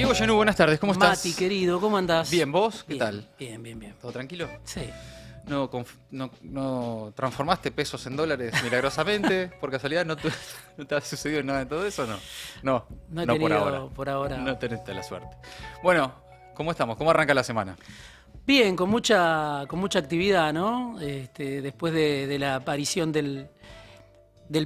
Diego Genú, buenas tardes, ¿cómo estás? Mati, querido, ¿cómo andás? Bien, ¿vos? ¿Qué Bien, tal? Bien. ¿Todo tranquilo? Sí. ¿No transformaste pesos en dólares milagrosamente? ¿Por casualidad no te ha sucedido nada de todo eso o no? No he No tenido por ahora. No tenés la suerte. Bueno, ¿cómo estamos? ¿Cómo arranca la semana? Bien, con mucha actividad, ¿no? Después de la aparición del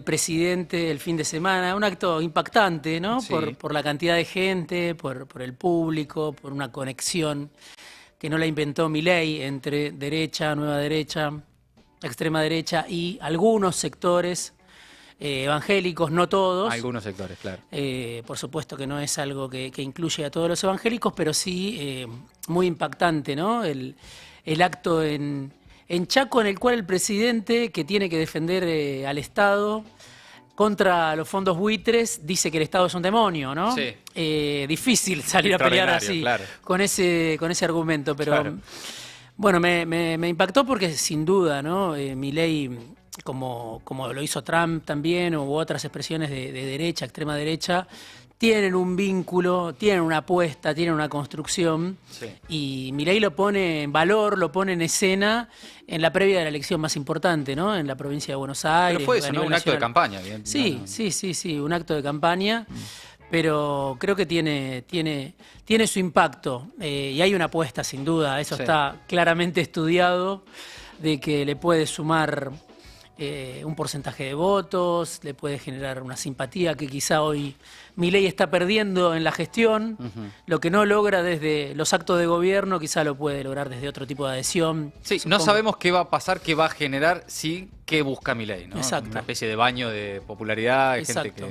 presidente el fin de semana, un acto impactante, ¿no? Sí. Por la cantidad de gente, por el público, por una conexión que no la inventó Milei entre derecha, nueva derecha, extrema derecha y algunos sectores evangélicos, no todos. Algunos sectores, claro. Por supuesto que no es algo que incluye a todos los evangélicos, pero sí muy impactante, ¿no? El acto en Chaco, en el cual el presidente, que tiene que defender al Estado contra los fondos buitres, dice que el Estado es un demonio, ¿no? Sí. Difícil salir a pelear así, claro. con ese argumento, pero Claro. bueno, me impactó porque sin duda, ¿no? Milei, como lo hizo Trump también, u otras expresiones de derecha, extrema derecha, tienen un vínculo, tienen una apuesta, tienen una construcción, Sí. y Milei lo pone en valor, lo pone en escena en la previa de la elección más importante, ¿no? En la provincia de Buenos Aires. Pero fue eso, a ¿no? nivel Un acto de nacional. campaña. Bien, Sí, no. sí, un acto de campaña, pero creo que tiene su impacto, y hay una apuesta sin duda, eso Sí. está claramente estudiado, de que le puede sumar un porcentaje de votos, le puede generar una simpatía que quizá hoy Milei está perdiendo en la gestión, lo que no logra desde los actos de gobierno, quizá lo puede lograr desde otro tipo de adhesión. Sí, Supongo. no sabemos qué va a pasar, qué va a generar, sí, qué busca Milei, ¿no? Exacto. Una especie de baño de popularidad, Exacto.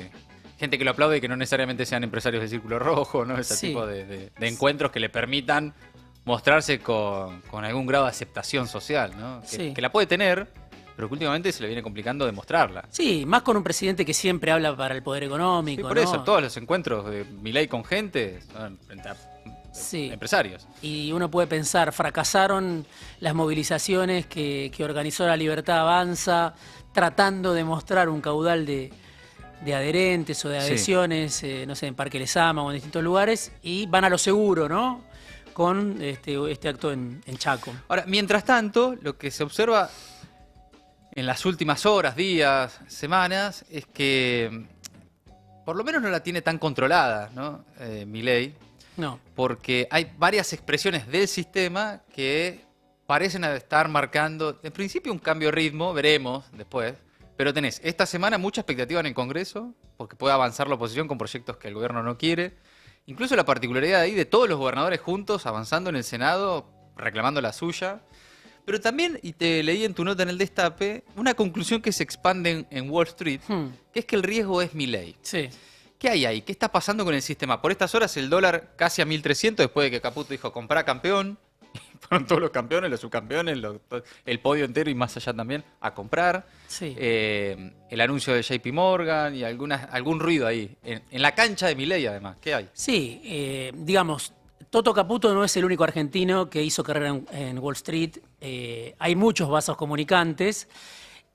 gente que lo aplaude y que no necesariamente sean empresarios del Círculo Rojo, ¿no? Ese Sí. tipo de encuentros que le permitan mostrarse con algún grado de aceptación social, ¿no? Sí. Que la puede tener, pero que últimamente se le viene complicando demostrarla. Sí, más con un presidente que siempre habla para el poder económico, Y por ¿no? eso, todos los encuentros de Milei con gente son frente a Sí. empresarios. Y uno puede pensar, fracasaron las movilizaciones que organizó La Libertad Avanza, tratando de mostrar un caudal de adherentes o de Sí. adhesiones, no sé, en Parque Lezama o en distintos lugares, y van a lo seguro, ¿no? Con este acto en Chaco. Ahora, mientras tanto, lo que se observa en las últimas horas, días, semanas, es que por lo menos no la tiene tan controlada, ¿no? Milei, No, porque hay varias expresiones del sistema que parecen estar marcando, en principio, un cambio de ritmo, veremos después, pero tenés esta semana mucha expectativa en el Congreso, porque puede avanzar la oposición con proyectos que el gobierno no quiere, incluso la particularidad ahí de todos los gobernadores juntos avanzando en el Senado, reclamando la suya. Pero también, y te leí en tu nota en el Destape, una conclusión que se expande en Wall Street, que es que el riesgo es Milei. sí. ¿Qué hay ahí? ¿Qué está pasando con el sistema? Por estas horas el dólar casi a 1.300 después de que Caputo dijo comprá campeón. Fueron todos los campeones, los subcampeones, el podio entero y más allá también a comprar. Sí. El anuncio de JP Morgan y algún ruido ahí. En la cancha de Milei además. ¿Qué hay? Sí, digamos, Toto Caputo no es el único argentino que hizo carrera en Wall Street. Hay muchos vasos comunicantes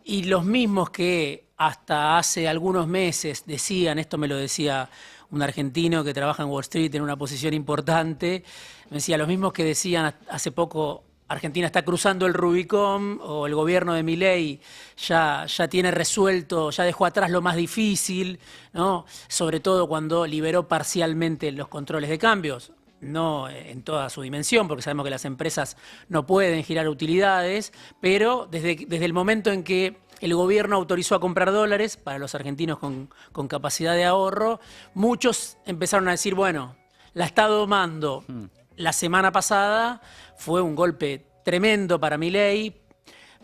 y los mismos que hasta hace algunos meses decían, esto me lo decía un argentino que trabaja en Wall Street en una posición importante, me decía, los mismos que decían hace poco, Argentina está cruzando el Rubicón, o el gobierno de Milei ya tiene resuelto, ya dejó atrás lo más difícil, ¿no? Sobre todo cuando liberó parcialmente los controles de cambios, no en toda su dimensión, porque sabemos que las empresas no pueden girar utilidades, pero desde el momento en que el gobierno autorizó a comprar dólares para los argentinos con capacidad de ahorro, muchos empezaron a decir, bueno, la está domando. La semana pasada fue un golpe tremendo para Milei,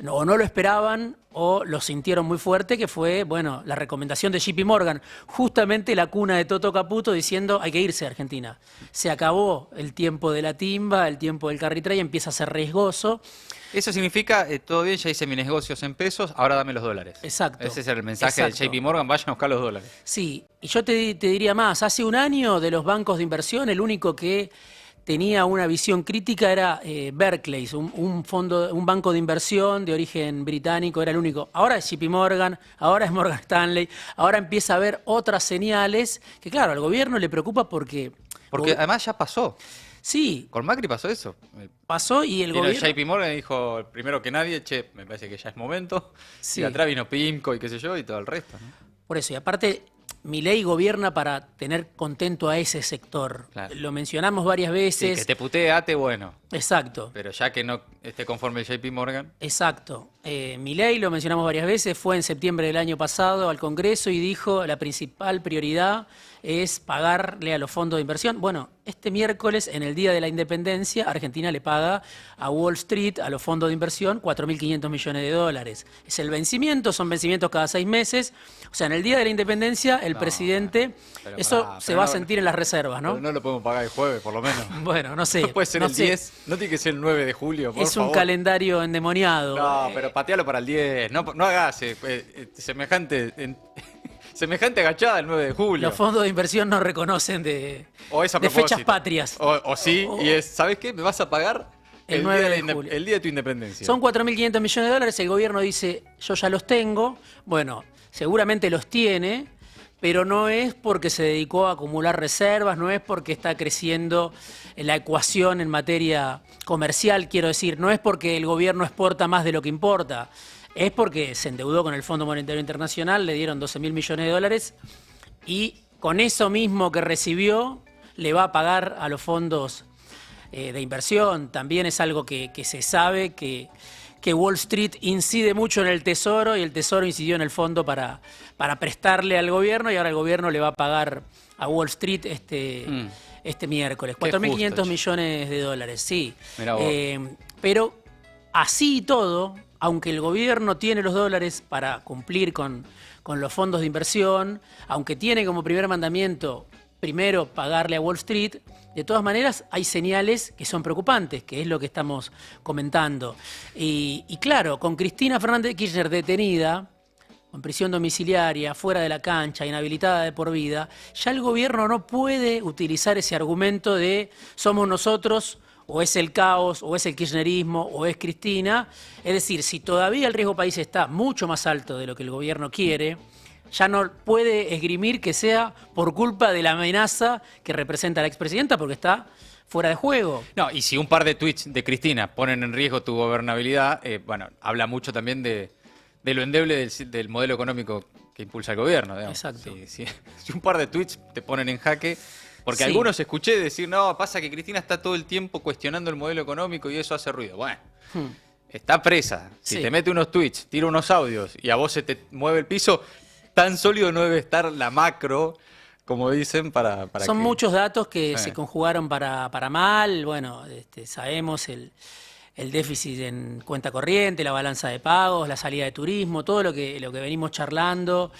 o no lo esperaban o lo sintieron muy fuerte, que fue, bueno, la recomendación de JP Morgan, justamente la cuna de Toto Caputo, diciendo hay que irse a Argentina. Se acabó el tiempo de la timba, el tiempo del carry trade, empieza a ser riesgoso. Eso significa, todo bien, ya hice mis negocios en pesos, ahora dame los dólares. Exacto. Ese es el mensaje Exacto. del JP Morgan, vayan a buscar los dólares. Sí, y yo te diría más, hace un año de los bancos de inversión, el único que tenía una visión crítica era Barclays, un banco de inversión de origen británico, era el único. Ahora es JP Morgan, ahora es Morgan Stanley, ahora empieza a haber otras señales que, claro, al gobierno le preocupa porque Porque Go- además ya pasó. Sí, Con Macri pasó eso. pasó y el Vino gobierno... JP Morgan y dijo, primero que nadie, che, me parece que ya es momento. Sí. Y atrás vino PIMCO y qué sé yo, y todo el resto, ¿no? Por eso, y aparte, Milei gobierna para tener contento a ese sector. Claro. Lo mencionamos varias Sí, veces. que te puteate, bueno. Exacto. Pero ya que no esté conforme el JP Morgan. Exacto. Milei, lo mencionamos varias veces, fue en septiembre del año pasado al Congreso y dijo la principal prioridad es pagarle a los fondos de inversión. Bueno, este miércoles, en el Día de la Independencia, Argentina le paga a Wall Street, a los fondos de inversión, 4.500 millones de dólares. Es el vencimiento, son vencimientos cada 6 meses. O sea, en el Día de la Independencia, el No, presidente, pero eso pará, se pero va a no- sentir en las reservas, ¿no? Pero no lo podemos pagar el jueves, por lo menos. Bueno, no sé. No puede ser no el sé. 10, no tiene que ser el 9 de julio, por Es un favor. calendario endemoniado. No, pero patealo para el 10. No, no hagas semejante, semejante agachada el 9 de julio. Los fondos de inversión no reconocen de O es a fechas propósito. patrias. O sí, O- y es, ¿sabes qué? Me vas a pagar El el, 9 día de de la julio. el día de tu independencia. Son 4.500 millones de dólares, el gobierno dice, yo ya los tengo. Bueno, seguramente los tiene, pero no es porque se dedicó a acumular reservas, no es porque está creciendo la ecuación en materia comercial, quiero decir, no es porque el gobierno exporta más de lo que importa, es porque se endeudó con el Fondo Monetario Internacional, le dieron 12.000 millones de dólares y con eso mismo que recibió le va a pagar a los fondos de inversión. También es algo que se sabe que Wall Street incide mucho en el Tesoro y el Tesoro incidió en el fondo para prestarle al gobierno y ahora el gobierno le va a pagar a Wall Street este miércoles. Qué 4.500 justo, che. millones de dólares, sí. Mirá vos. Pero así y todo, aunque el gobierno tiene los dólares para cumplir con los fondos de inversión, aunque tiene como primer mandamiento primero pagarle a Wall Street, de todas maneras hay señales que son preocupantes, que es lo que estamos comentando. Y claro, con Cristina Fernández de Kirchner detenida, con prisión domiciliaria, fuera de la cancha, inhabilitada de por vida, ya el gobierno no puede utilizar ese argumento de somos nosotros, o es el caos, o es el kirchnerismo, o es Cristina. Es decir, si todavía el riesgo país está mucho más alto de lo que el gobierno quiere, ya no puede esgrimir que sea por culpa de la amenaza que representa la expresidenta, porque está fuera de juego. No, y si un par de tweets de Cristina ponen en riesgo tu gobernabilidad, bueno, habla mucho también de lo endeble del modelo económico que impulsa el gobierno. Digamos. Exacto. Si un par de tweets te ponen en jaque, porque Sí. algunos escuché decir, no, pasa que Cristina está todo el tiempo cuestionando el modelo económico y eso hace ruido. Bueno, está presa. Si Sí. te mete unos tweets, tira unos audios y a vos se te mueve el piso, tan sólido no debe estar la macro, como dicen, para Son que... muchos datos que Sí. se conjugaron para mal. Bueno, sabemos el déficit en cuenta corriente, la balanza de pagos, la salida de turismo, todo lo que venimos charlando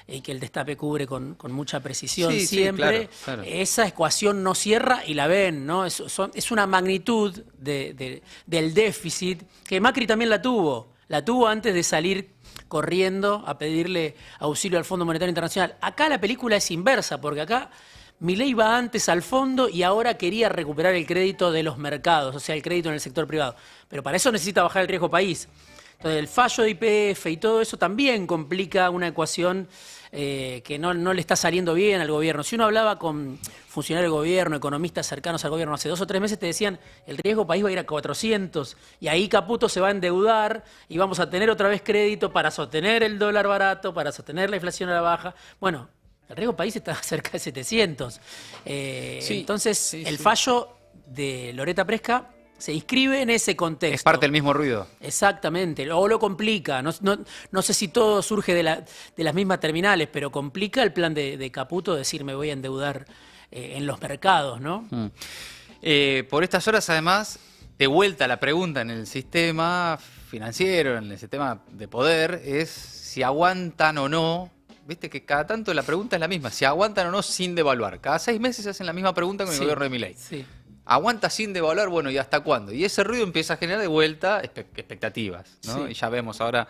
y que el Destape cubre con mucha precisión Sí, sí, siempre. claro. Esa ecuación no cierra y la ven, ¿no? Es una magnitud del déficit que Macri también la tuvo. La tuvo antes de salir corriendo a pedirle auxilio al Fondo Monetario Internacional. Acá la película es inversa, porque acá Milei va antes al fondo y ahora quería recuperar el crédito de los mercados, o sea, el crédito en el sector privado. Pero para eso necesita bajar el riesgo país. Entonces, el fallo de YPF y todo eso también complica una ecuación que no le está saliendo bien al gobierno. Si uno hablaba con funcionarios del gobierno, economistas cercanos al gobierno hace 2 o 3 meses, te decían el riesgo país va a ir a 400 y ahí Caputo se va a endeudar y vamos a tener otra vez crédito para sostener el dólar barato, para sostener la inflación a la baja. Bueno, el riesgo país está cerca de 700. Entonces, el fallo de Loretta Presca se inscribe en ese contexto. Es parte del mismo ruido. Exactamente, o lo complica. No sé si todo surge de las mismas terminales, pero complica el plan de Caputo decir me voy a endeudar en los mercados, ¿no? Por estas horas, además, de vuelta la pregunta en el sistema financiero, en el sistema de poder, es si aguantan o no. Viste que cada tanto la pregunta es la misma, si aguantan o no sin devaluar. Cada 6 meses hacen la misma pregunta con el Sí, gobierno de Milei. sí. ¿Aguanta sin devaluar? Bueno, ¿y hasta cuándo? Y ese ruido empieza a generar de vuelta expectativas, ¿no? Sí. Y ya vemos ahora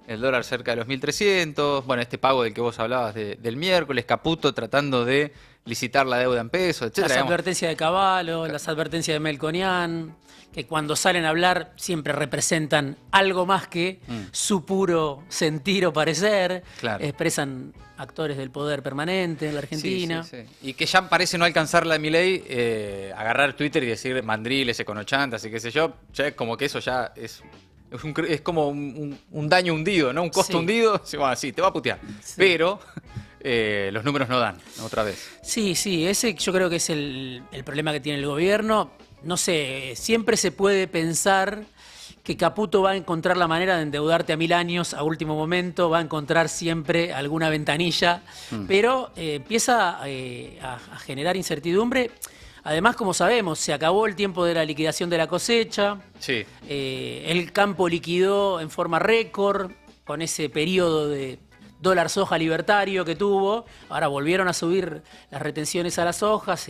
el dólar cerca de los 1.300, bueno, este pago del que vos hablabas del miércoles, Caputo tratando de licitar la deuda en pesos, etcétera. Las advertencias de Cavallo, las advertencias de Melconian, que cuando salen a hablar siempre representan algo más que su puro sentir o parecer. Claro. Expresan actores del poder permanente en la Argentina. Sí. Y que ya parece no alcanzar la de Milei, agarrar Twitter y decir mandriles, econochantas y qué sé yo, ya es como que eso ya es como un daño hundido, ¿no? Un costo hundido, bueno, sí, te va a putear. Sí. Pero los números no dan, otra vez. Sí, ese yo creo que es el problema que tiene el gobierno. No sé, siempre se puede pensar que Caputo va a encontrar la manera de endeudarte a 1000 años a último momento, va a encontrar siempre alguna ventanilla, pero empieza a generar incertidumbre. Además, como sabemos, se acabó el tiempo de la liquidación de la cosecha, sí. El campo liquidó en forma récord con ese periodo de dólar soja libertario que tuvo, ahora volvieron a subir las retenciones a las sojas,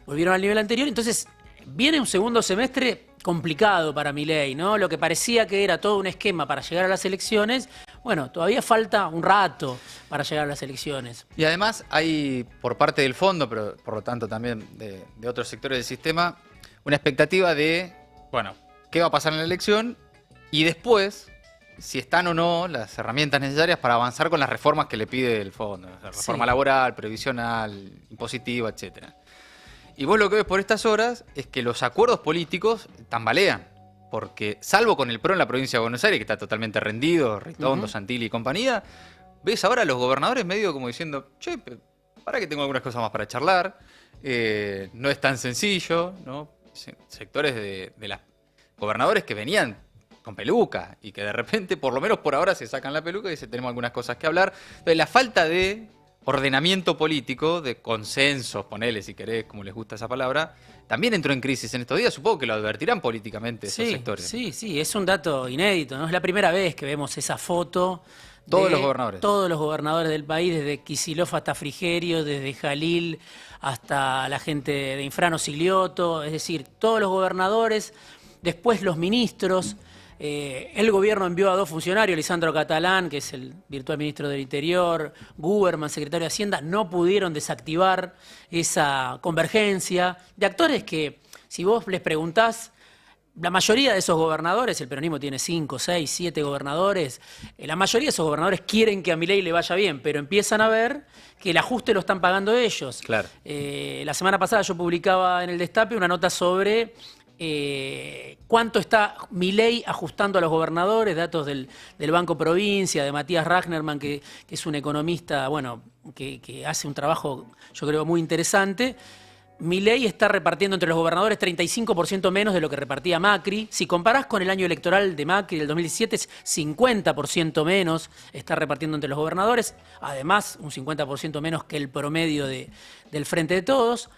volvieron al nivel anterior, entonces viene un segundo semestre complicado para Milei, ¿no? Lo que parecía que era todo un esquema para llegar a las elecciones, bueno, todavía falta un rato para llegar a las elecciones. Y además hay, por parte del fondo, pero por lo tanto también de otros sectores del sistema, una expectativa de, bueno, qué va a pasar en la elección y después, si están o no las herramientas necesarias para avanzar con las reformas que le pide el fondo. O sea, reforma laboral, previsional, impositiva, etcétera. Y vos lo que ves por estas horas es que los acuerdos políticos tambalean. Porque, salvo con el PRO en la provincia de Buenos Aires, que está totalmente rendido, Ritondo, Santilli y compañía, ves ahora a los gobernadores medio como diciendo, che, para que tengo algunas cosas más para charlar, no es tan sencillo, ¿no? Sectores de las gobernadores que venían con peluca y que de repente, por lo menos por ahora, se sacan la peluca y dicen, tenemos algunas cosas que hablar. Entonces, la falta de ordenamiento político, de consensos, ponele si querés, como les gusta esa palabra, también entró en crisis en estos días. Supongo que lo advertirán políticamente esos sectores. Sí, es un dato inédito, ¿no? Es la primera vez que vemos esa foto. Todos los gobernadores. Todos los gobernadores del país, desde Kicillof hasta Frigerio, desde Jalil hasta la gente de Infrano Sigliotto, es decir, todos los gobernadores, después los ministros. El gobierno envió a 2 funcionarios, Lisandro Catalán, que es el virtual ministro del Interior, Guberman, secretario de Hacienda, no pudieron desactivar esa convergencia de actores que, si vos les preguntás, la mayoría de esos gobernadores, el peronismo tiene 5, 6, 7 gobernadores, la mayoría de esos gobernadores quieren que a Milei le vaya bien, pero empiezan a ver que el ajuste lo están pagando ellos. Claro. La semana pasada yo publicaba en El Destape una nota sobre cuánto está Milei ajustando a los gobernadores, datos del Banco Provincia, de Matías Ragnerman, que es un economista, bueno, que hace un trabajo, yo creo, muy interesante. Milei está repartiendo entre los gobernadores 35% menos de lo que repartía Macri. Si comparás con el año electoral de Macri del 2017, es 50% menos está repartiendo entre los gobernadores. Además, un 50% menos que el promedio del Frente de Todos.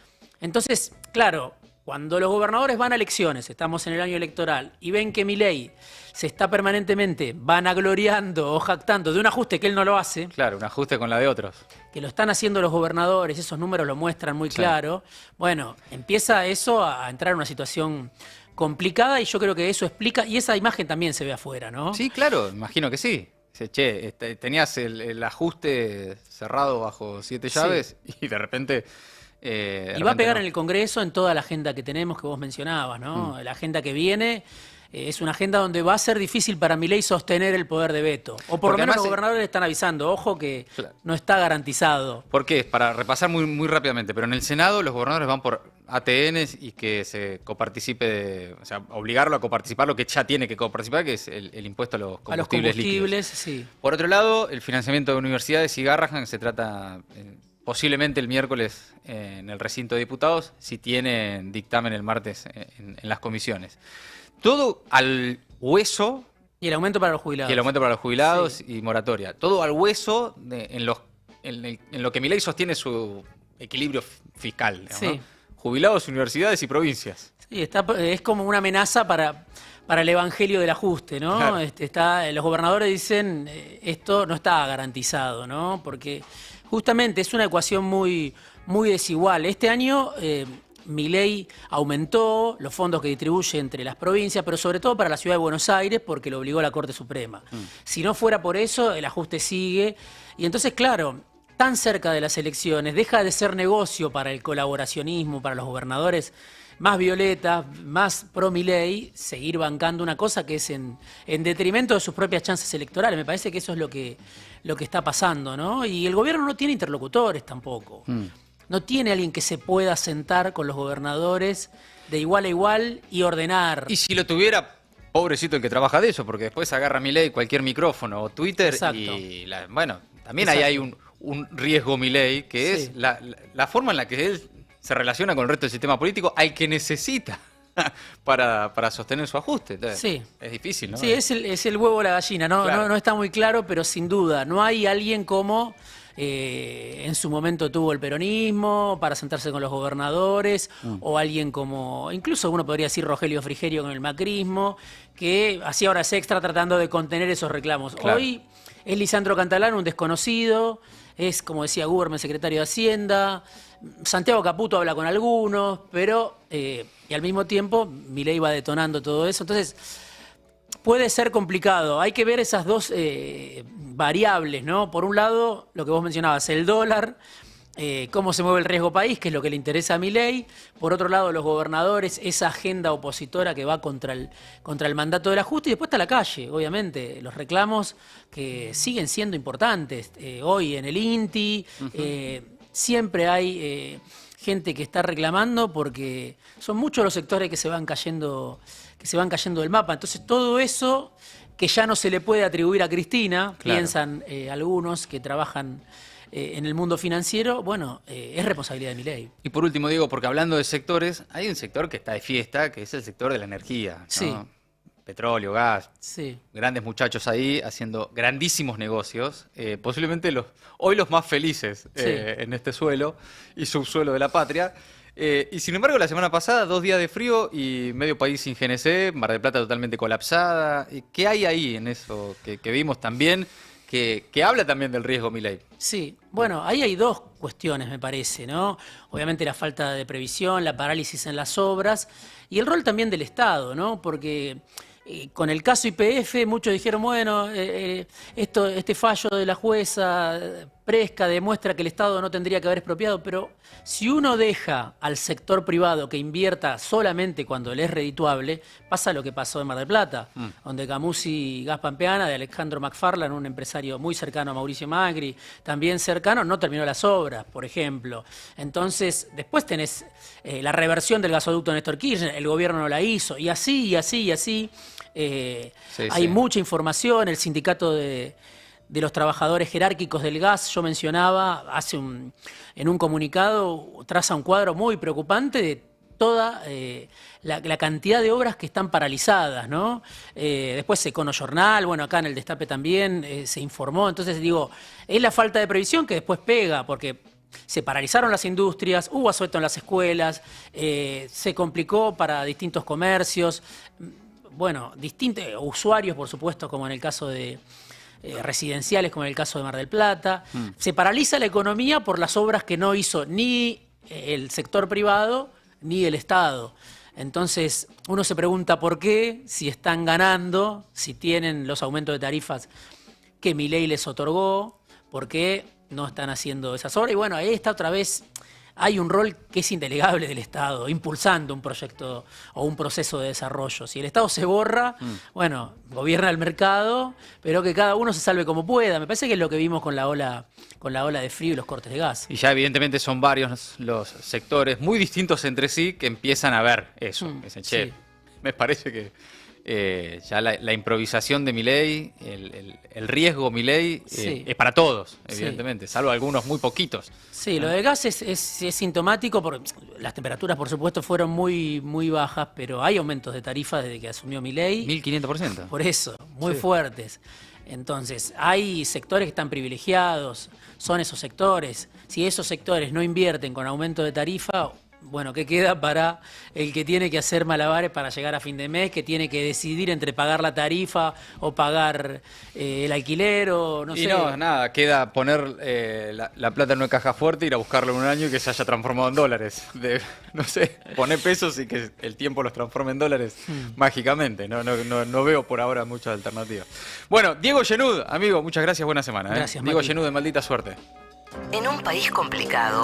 Entonces, claro, cuando los gobernadores van a elecciones, estamos en el año electoral, y ven que Milei se está permanentemente vanagloriando o jactando de un ajuste que él no lo hace. Claro, un ajuste con la de otros. Que lo están haciendo los gobernadores, esos números lo muestran muy claro. Bueno, empieza eso a entrar en una situación complicada y yo creo que eso explica, y esa imagen también se ve afuera, ¿no? Sí, claro, imagino que sí. Che, tenías el ajuste cerrado bajo 7 llaves y de repente... y va a pegar en el Congreso, en toda la agenda que tenemos, que vos mencionabas, ¿no? La agenda que viene es una agenda donde va a ser difícil para Milei sostener el poder de veto. O por lo menos los gobernadores le están avisando, ojo que no está garantizado. ¿Por qué? Para repasar muy rápidamente, pero en el Senado los gobernadores van por ATNs y que se coparticipe, o sea, obligarlo a coparticipar lo que ya tiene que coparticipar, que es el impuesto a los combustibles líquidos. Sí. Por otro lado, el financiamiento de universidades y Garrahan, que se trata... posiblemente el miércoles en el recinto de diputados, si tienen dictamen el martes en las comisiones. Todo al hueso... Y el aumento para los jubilados. Y el aumento para los jubilados y moratoria. Todo al hueso en lo que Milei sostiene su equilibrio fiscal. Digamos, ¿no? Jubilados, universidades y provincias. Sí, es como una amenaza para el evangelio del ajuste, ¿no? Claro. Los gobernadores dicen, esto no está garantizado, ¿no? Porque... justamente es una ecuación muy desigual. Este año Milei aumentó los fondos que distribuye entre las provincias, pero sobre todo para la ciudad de Buenos Aires, porque lo obligó la Corte Suprema. Si no fuera por eso, el ajuste sigue. Y entonces, claro, tan cerca de las elecciones, deja de ser negocio para el colaboracionismo, para los gobernadores más violetas, más pro Milei, seguir bancando una cosa que es en detrimento de sus propias chances electorales. Me parece que eso es lo que está pasando, ¿no? Y el gobierno no tiene interlocutores tampoco. No tiene alguien que se pueda sentar con los gobernadores de igual a igual y ordenar. Y si lo tuviera, pobrecito el que trabaja de eso, porque después agarra Milei cualquier micrófono o Twitter. Exacto. Y bueno, también ahí hay un riesgo Milei, que es la forma en la que él se relaciona con el resto del sistema político al que necesita para sostener su ajuste. Entonces, es difícil, ¿no? Sí, es el huevo o la gallina, ¿no? Claro. No está muy claro, pero sin duda, no hay alguien como en su momento tuvo el peronismo para sentarse con los gobernadores, o alguien como, incluso uno podría decir Rogelio Frigerio con el macrismo, que hacía horas extra tratando de contener esos reclamos. Claro. Hoy es Lisandro Cantalano, un desconocido, es, como decía Guberman, secretario de Hacienda, Santiago Caputo habla con algunos, pero y al mismo tiempo Milei va detonando todo eso. Entonces, puede ser complicado. Hay que ver esas dos variables, ¿no? Por un lado, lo que vos mencionabas, el dólar, cómo se mueve el riesgo país, que es lo que le interesa a Milei. Por otro lado, los gobernadores, esa agenda opositora que va contra el mandato del ajuste. Y después está la calle, obviamente, los reclamos que siguen siendo importantes. Hoy en el INTI, siempre hay gente que está reclamando porque son muchos los sectores que se van cayendo del mapa. Entonces, todo eso que ya no se le puede atribuir a Cristina, piensan algunos que trabajan en el mundo financiero, bueno, es responsabilidad de Milei. Y por último, Diego, porque hablando de sectores, hay un sector que está de fiesta, que es el sector de la energía, ¿no? Sí. Petróleo, gas, Sí. grandes muchachos ahí haciendo grandísimos negocios, posiblemente hoy los más felices en este suelo y subsuelo de la patria. Y sin embargo, la semana pasada, 2 días de frío y medio país sin GNC, Mar del Plata totalmente colapsada. ¿Qué hay ahí en eso que vimos también, que habla también del riesgo Milei? Sí, bueno, ahí hay dos cuestiones, me parece, ¿no? Obviamente la falta de previsión, la parálisis en las obras y el rol también del Estado, ¿no? Porque con el caso YPF muchos dijeron, bueno, este fallo de la jueza Presca demuestra que el Estado no tendría que haber expropiado, pero si uno deja al sector privado que invierta solamente cuando le es redituable, pasa lo que pasó en Mar del Plata, donde Camusi Gas Pampeana, de Alejandro McFarland, un empresario muy cercano a Mauricio Macri, también cercano, no terminó las obras, por ejemplo. Entonces, después tenés la reversión del gasoducto de Néstor Kirchner, el gobierno no la hizo, y así, y así, y así. Hay mucha información, el sindicato de los trabajadores jerárquicos del gas, yo mencionaba, en un comunicado, traza un cuadro muy preocupante de toda la cantidad de obras que están paralizadas, ¿no? Después Econojournal, bueno, acá en el Destape también se informó, entonces digo, es la falta de previsión que después pega, porque se paralizaron las industrias, hubo asueto en las escuelas, se complicó para distintos comercios, bueno, distintos usuarios, por supuesto, como en el caso de residenciales, como en el caso de Mar del Plata. Se paraliza la economía por las obras que no hizo ni el sector privado ni el Estado. Entonces, uno se pregunta por qué, si están ganando, si tienen los aumentos de tarifas que Milei les otorgó, por qué no están haciendo esas obras. Y bueno, ahí está otra vez. Hay un rol que es indelegable del Estado, impulsando un proyecto o un proceso de desarrollo. Si el Estado se borra, bueno, gobierna el mercado, pero que cada uno se salve como pueda. Me parece que es lo que vimos con la ola de frío y los cortes de gas. Y ya evidentemente son varios los sectores muy distintos entre sí que empiezan a ver eso. Dicen, che, me parece que ya la improvisación de Milei, el riesgo Milei es para todos, evidentemente, salvo algunos muy poquitos. Sí, lo del gas es sintomático porque las temperaturas, por supuesto, fueron muy, muy bajas, pero hay aumentos de tarifas desde que asumió Milei. 1500%. Por eso, muy fuertes. Entonces, hay sectores que están privilegiados, son esos sectores. Si esos sectores no invierten con aumento de tarifa, bueno, ¿qué queda para el que tiene que hacer malabares para llegar a fin de mes, que tiene que decidir entre pagar la tarifa o pagar el alquiler o no sé? Y no, nada, queda poner la plata en una caja fuerte, ir a buscarlo en un año y que se haya transformado en dólares. No sé, poner pesos y que el tiempo los transforme en dólares mágicamente. No veo por ahora muchas alternativas. Bueno, Diego Genud, amigo, muchas gracias, buena semana. Gracias, Diego Mati. Genud de Maldita Suerte. En un país complicado,